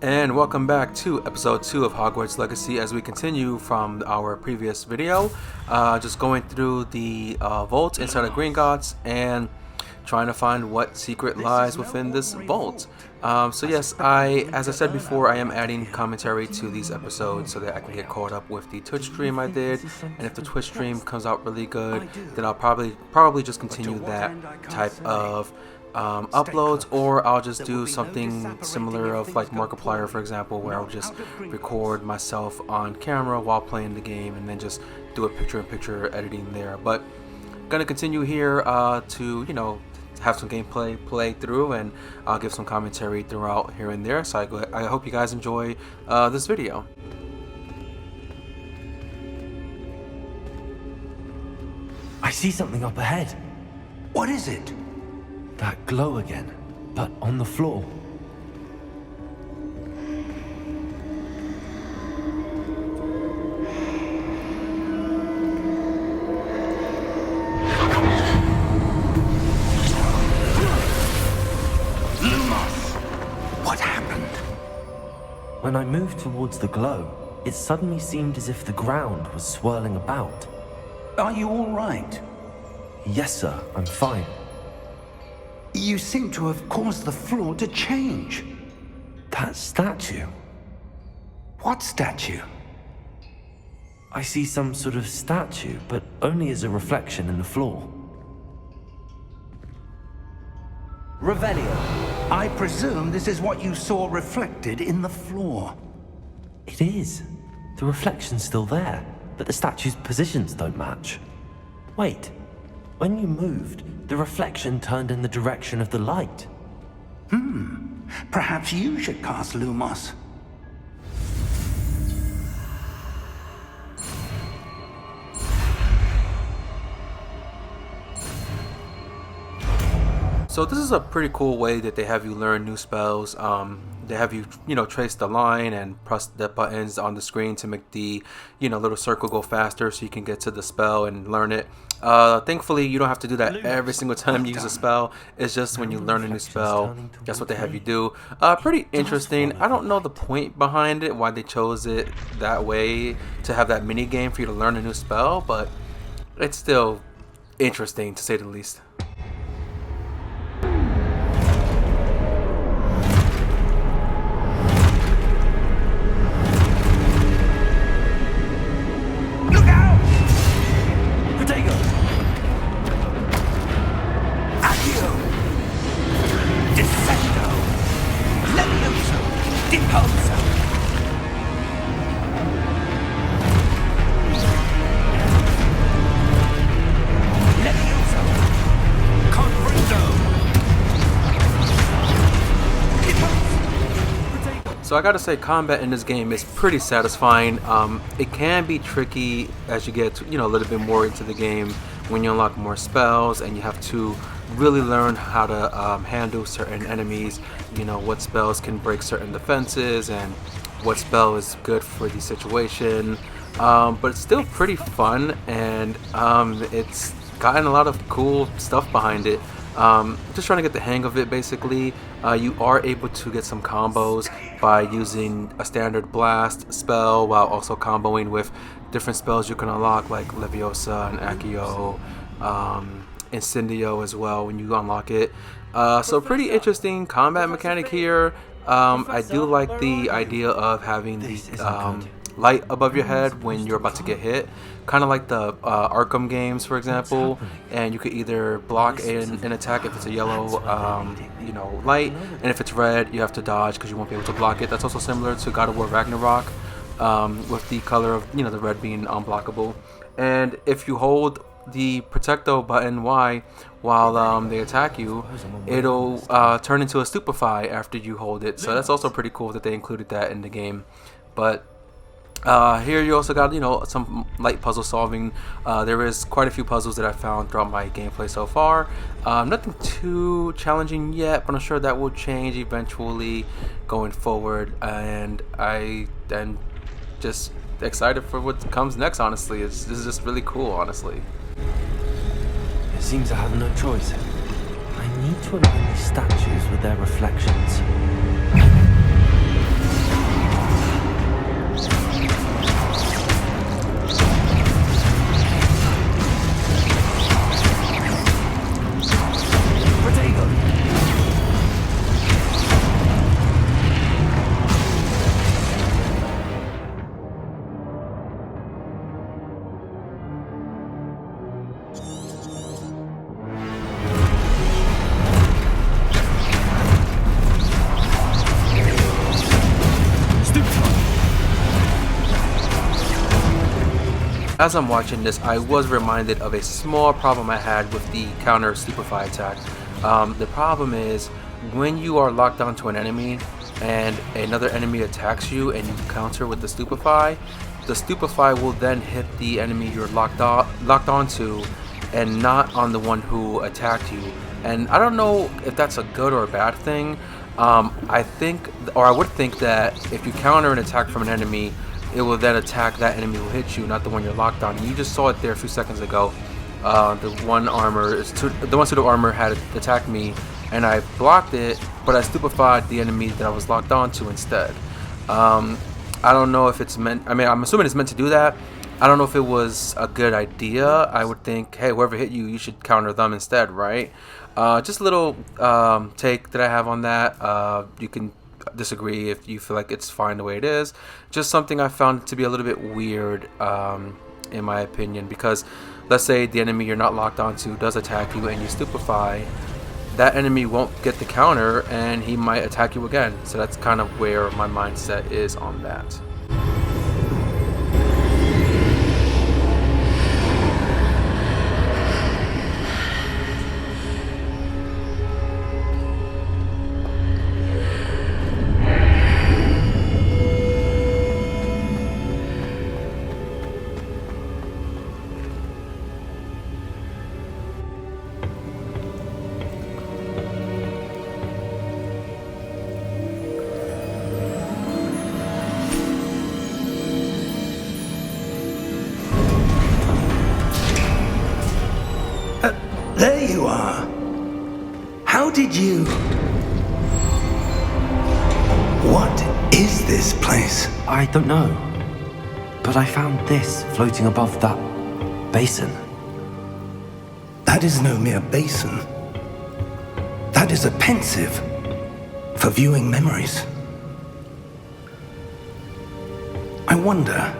And welcome back to episode 2 of Hogwarts Legacy as we continue from our previous video. Just going through the vault inside of Gringotts and trying to find what secret lies within this vault. So yes, as I said before, I am adding commentary to these episodes so that I can get caught up with the Twitch stream I did. And if the Twitch stream comes out really good, then I'll probably just continue that type of uploads, or I'll just do something similar of like Markiplier, for example, where I'll just record myself on camera while playing the game and then just do a picture-in-picture editing there. But I'm gonna continue here to have some gameplay play through, and I'll give some commentary throughout here and there. So I hope you guys enjoy this video. I see something up ahead. What is it? That glow again, but on the floor. What happened? When I moved towards the glow, it suddenly seemed as if the ground was swirling about. Are you all right? Yes, sir, I'm fine. You seem to have caused the floor to change. That statue. What statue? I see some sort of statue, but only as a reflection in the floor. Revelio. I presume this is what you saw reflected in the floor. It is. The reflection's still there, but the statue's positions don't match. Wait. When you moved, the reflection turned in the direction of the light. Perhaps you should cast Lumos. So this is a pretty cool way that they have you learn new spells. They have you, trace the line and press the buttons on the screen to make the, little circle go faster so you can get to the spell and learn it. Thankfully, you don't have to do that every single time you use a spell. It's just when you learn a new spell, that's what they have you do. Pretty interesting. I don't know the point behind it, why they chose it that way to have that mini game for you to learn a new spell, but it's still interesting to say the least. So I gotta say, combat in this game is pretty satisfying. It can be tricky as you get to, a little bit more into the game when you unlock more spells and you have to really learn how to handle certain enemies, what spells can break certain defenses and what spell is good for the situation. But it's still pretty fun, and it's gotten a lot of cool stuff behind it. Just trying to get the hang of it. Basically, you are able to get some combos by using a standard blast spell while also comboing with different spells you can unlock, like Leviosa and Accio, Incendio as well when you unlock it. So pretty interesting combat mechanic here. I do like the idea of having the light above your head when you're about to get hit, kind of like the Arkham games, for example. And you could either block an attack if it's a yellow light, and if it's red you have to dodge because you won't be able to block it. That's also similar to God of War Ragnarok, with the color of the red being unblockable. And if you hold the Protecto button Y while they attack you, it'll turn into a Stupefy after you hold it. So that's also pretty cool that they included that in the game. But here you also got some light puzzle solving. There is quite a few puzzles that I found throughout my gameplay so far. Nothing too challenging yet, but I'm sure that will change eventually going forward, and I am just excited for what comes next. Honestly, this is just really cool, honestly. It seems I have no choice. I need to align these statues with their reflections. As I'm watching this, I was reminded of a small problem I had with the counter stupefy attack. The problem is when you are locked onto an enemy and another enemy attacks you and you counter with the stupefy will then hit the enemy you're locked onto and not on the one who attacked you. And I don't know if that's a good or a bad thing. I would think that if you counter an attack from an enemy, it will then attack that enemy who hit you, not the one you're locked on. You just saw it there a few seconds ago. The one suit of armor had attacked me, and I blocked it, but I stupefied the enemy that I was locked onto instead. I don't know if it's meant. I mean, I'm assuming it's meant to do that. I don't know if it was a good idea. I would think, hey, whoever hit you, you should counter them instead, right? Just a little take that I have on that. You can disagree if you feel like it's fine the way it is. Just something I found to be a little bit weird, in my opinion, because let's say the enemy you're not locked onto does attack you and you stupefy, that enemy won't get the counter and he might attack you again. So that's kind of where my mindset is on that. There you are. How did you... What is this place? I don't know. But I found this floating above that basin. That is no mere basin. That is a pensive for viewing memories. I wonder...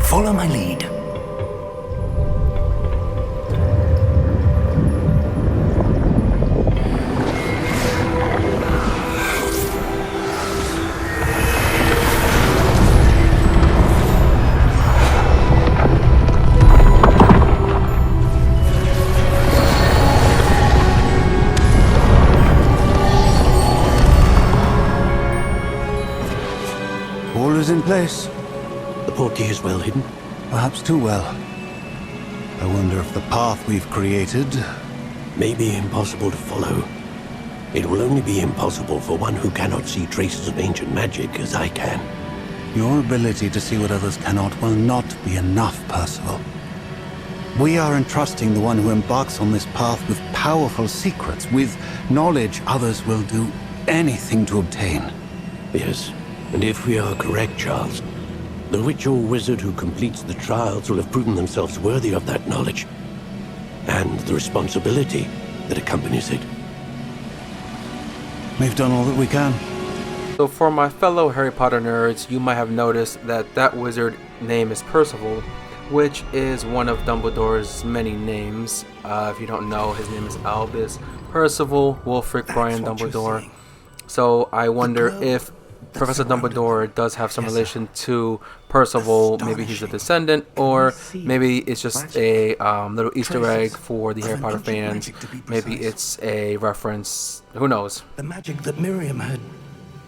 Follow my lead. All is in place. The portkey is well hidden. Perhaps too well. I wonder if the path we've created... May be impossible to follow. It will only be impossible for one who cannot see traces of ancient magic as I can. Your ability to see what others cannot will not be enough, Percival. We are entrusting the one who embarks on this path with powerful secrets, with knowledge others will do anything to obtain. Yes, and if we are correct, Charles, the witch or wizard who completes the trials will have proven themselves worthy of that knowledge, and the responsibility that accompanies it. We've done all that we can. So for my fellow Harry Potter nerds, you might have noticed that wizard name is Percival, which is one of Dumbledore's many names. If you don't know, his name is Albus Percival Wulfric Brian Dumbledore. So I wonder if Professor Dumbledore does have some relation to Percival. Maybe he's a descendant, or maybe it's just a little Easter egg for the Harry Potter fans. Maybe it's a reference. Who knows? The magic that Miriam had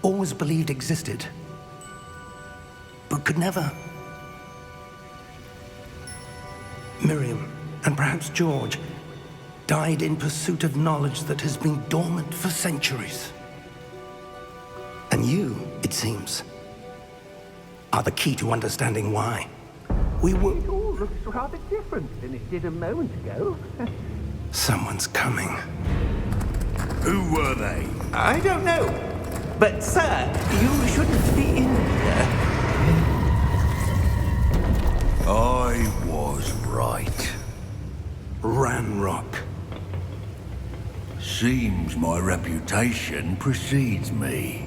always believed existed, but could never. Miriam, and perhaps George, died in pursuit of knowledge that has been dormant for centuries. And you, it seems, are the key to understanding why. We were... It all looks rather different than it did a moment ago. Someone's coming. Who were they? I don't know. But, sir, you shouldn't be in here. I was right. Ranrock. Seems my reputation precedes me.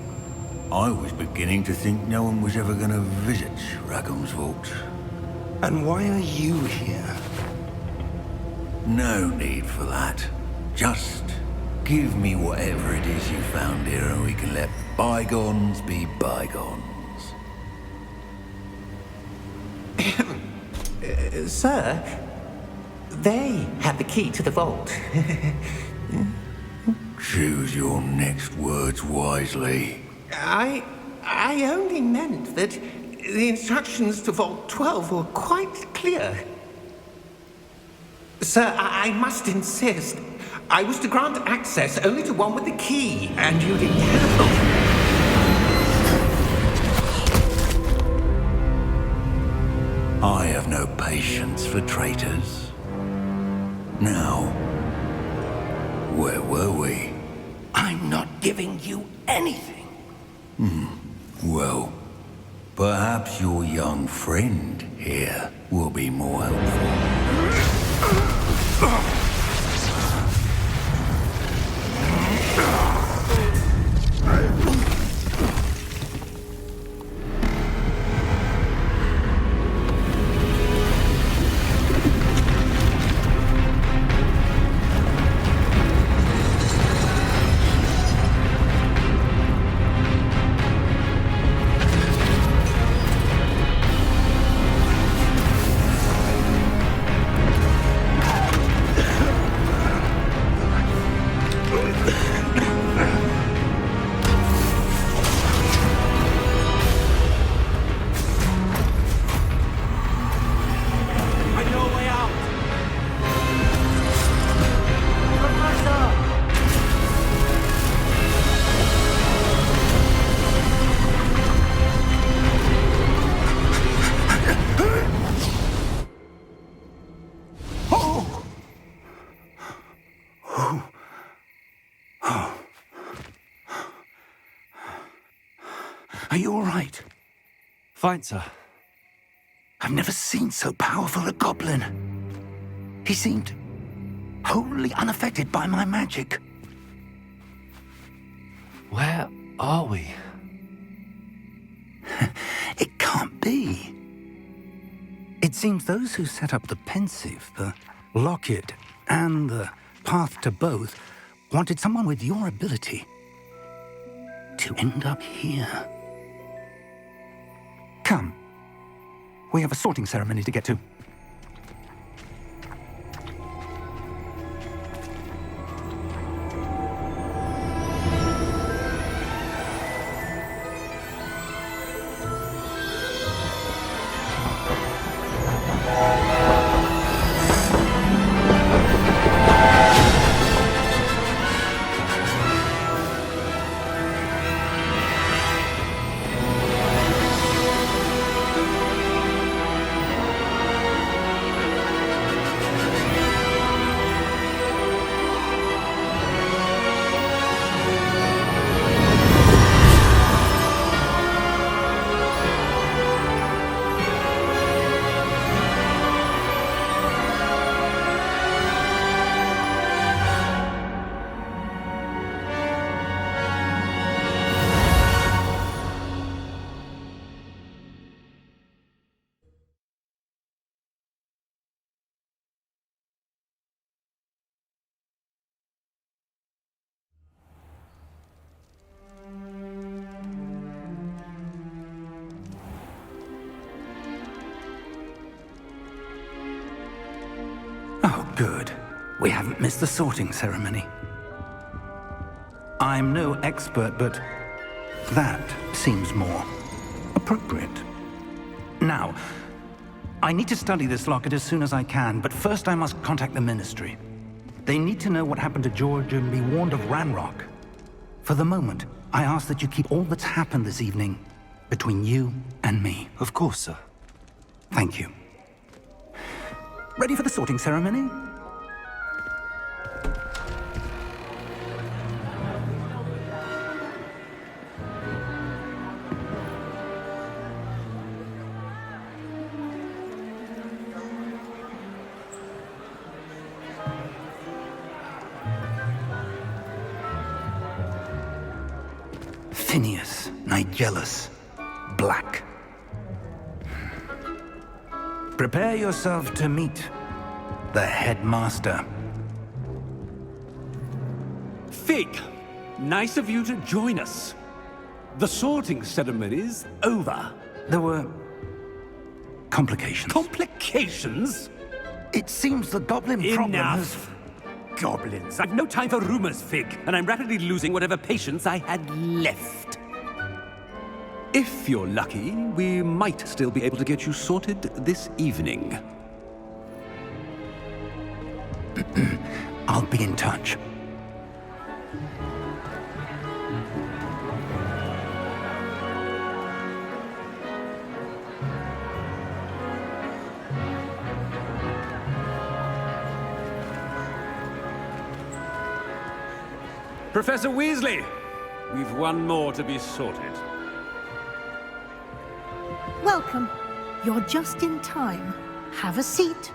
I was beginning to think no one was ever going to visit Rackham's vault. And why are you here? No need for that. Just give me whatever it is you found here and we can let bygones be bygones. Sir, they have the key to the vault. Choose your next words wisely. I only meant that the instructions to Vault 12 were quite clear. Sir, I must insist. I was to grant access only to one with the key, and you didn't have. I have no patience for traitors. Now, where were we? I'm not giving you anything. Well, perhaps your young friend here will be more helpful. Are you all right? Fine, sir. I've never seen so powerful a goblin. He seemed wholly unaffected by my magic. Where are we? It can't be. It seems those who set up the pensive, the locket, and the path to both wanted someone with your ability to end up here. Come. We have a sorting ceremony to get to. Oh, good. We haven't missed the sorting ceremony. I'm no expert, but that seems more appropriate. Now, I need to study this locket as soon as I can, but first I must contact the Ministry. They need to know what happened to George and be warned of Ranrock. For the moment, I ask that you keep all that's happened this evening between you and me. Of course, sir. Thank you. Ready for the sorting ceremony? Phineas, Nigellus, Black. Prepare yourself to meet the headmaster. Fig, nice of you to join us. The sorting ceremony's over. There were complications. Complications? It seems the goblin problem has... Enough! Goblins. I've no time for rumors, Fig, and I'm rapidly losing whatever patience I had left. If you're lucky, we might still be able to get you sorted this evening. I'll be in touch. Professor Weasley, we've one more to be sorted. Welcome. You're just in time. Have a seat.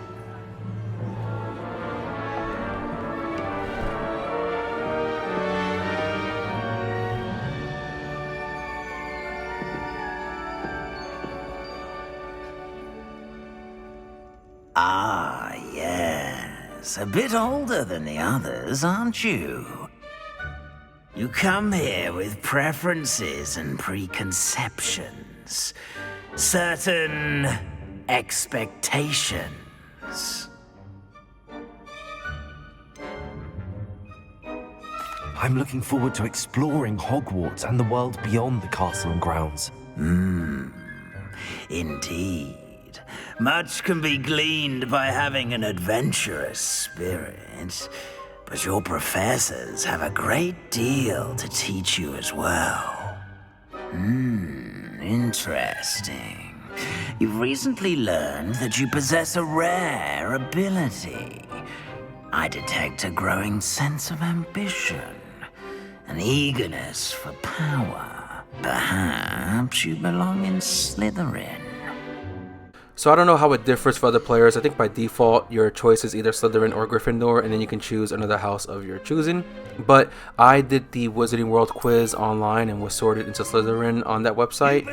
Ah, yes. A bit older than the others, aren't you? You come here with preferences and preconceptions. Certain expectations. I'm looking forward to exploring Hogwarts and the world beyond the castle and grounds. Indeed. Much can be gleaned by having an adventurous spirit, but your professors have a great deal to teach you as well. Interesting. You've recently learned that you possess a rare ability. I detect a growing sense of ambition, an eagerness for power. Perhaps you belong in Slytherin. So I don't know how it differs for other players. I think by default your choice is either Slytherin or Gryffindor, and then you can choose another house of your choosing. But I did the Wizarding World quiz online and was sorted into Slytherin on that website.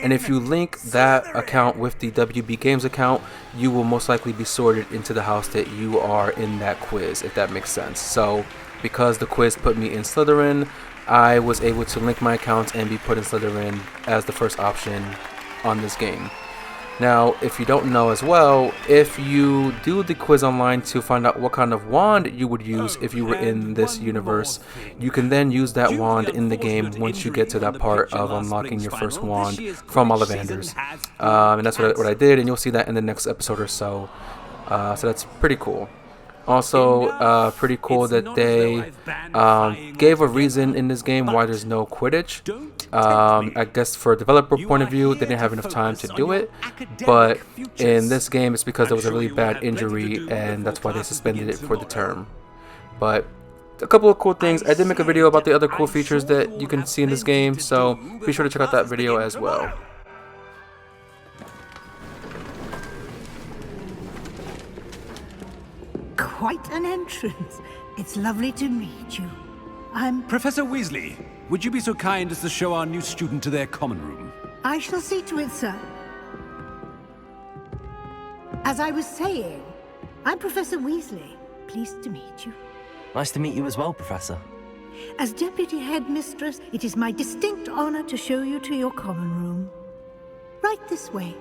And if you link that account with the WB Games account, you will most likely be sorted into the house that you are in that quiz, if that makes sense. So because the quiz put me in Slytherin, I was able to link my accounts and be put in Slytherin as the first option on this game. Now, if you don't know as well, if you do the quiz online to find out what kind of wand you would use if you were in this universe, you can then use that wand in the game once you get to that part of unlocking your first wand from Ollivander's. And that's what I did, and you'll see that in the next episode or so. So that's pretty cool. Also, pretty cool that they gave a reason in this game why there's no Quidditch. I guess for a developer point of view, they didn't have enough time to do it. But in this game, it's because there was a really bad injury, and that's why they suspended it for the term. But a couple of cool things. I did make a video about the other cool features that you can see in this game, so be sure to check out that video as well. Quite an entrance. It's lovely to meet you. I'm... Professor Weasley, would you be so kind as to show our new student to their common room? I shall see to it, sir. As I was saying, I'm Professor Weasley. Pleased to meet you. Nice to meet you as well, Professor. As Deputy Headmistress, it is my distinct honor to show you to your common room. Right this way.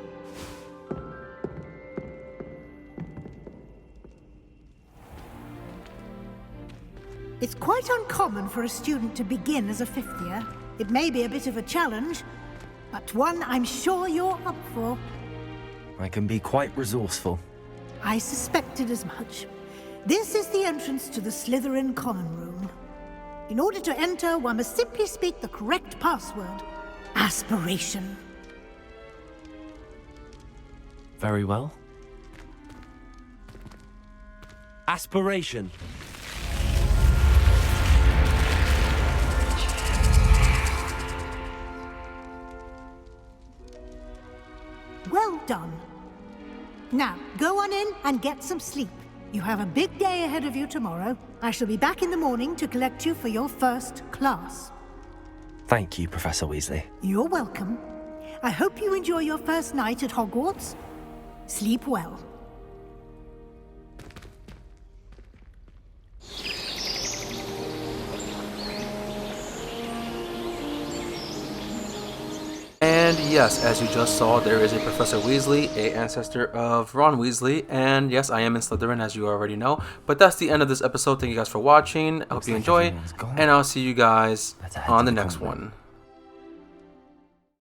It's quite uncommon for a student to begin as a fifth year. It may be a bit of a challenge, but one I'm sure you're up for. I can be quite resourceful. I suspected as much. This is the entrance to the Slytherin common room. In order to enter, one must simply speak the correct password. Aspiration. Very well. Aspiration. Well done. Now, go on in and get some sleep. You have a big day ahead of you tomorrow. I shall be back in the morning to collect you for your first class. Thank you, Professor Weasley. You're welcome. I hope you enjoy your first night at Hogwarts. Sleep well. And yes, as you just saw, there is a Professor Weasley, a ancestor of Ron Weasley, and yes, I am in Slytherin, as you already know. But that's the end of this episode. Thank you guys for watching. I hope you enjoy, and I'll see you guys on the next one.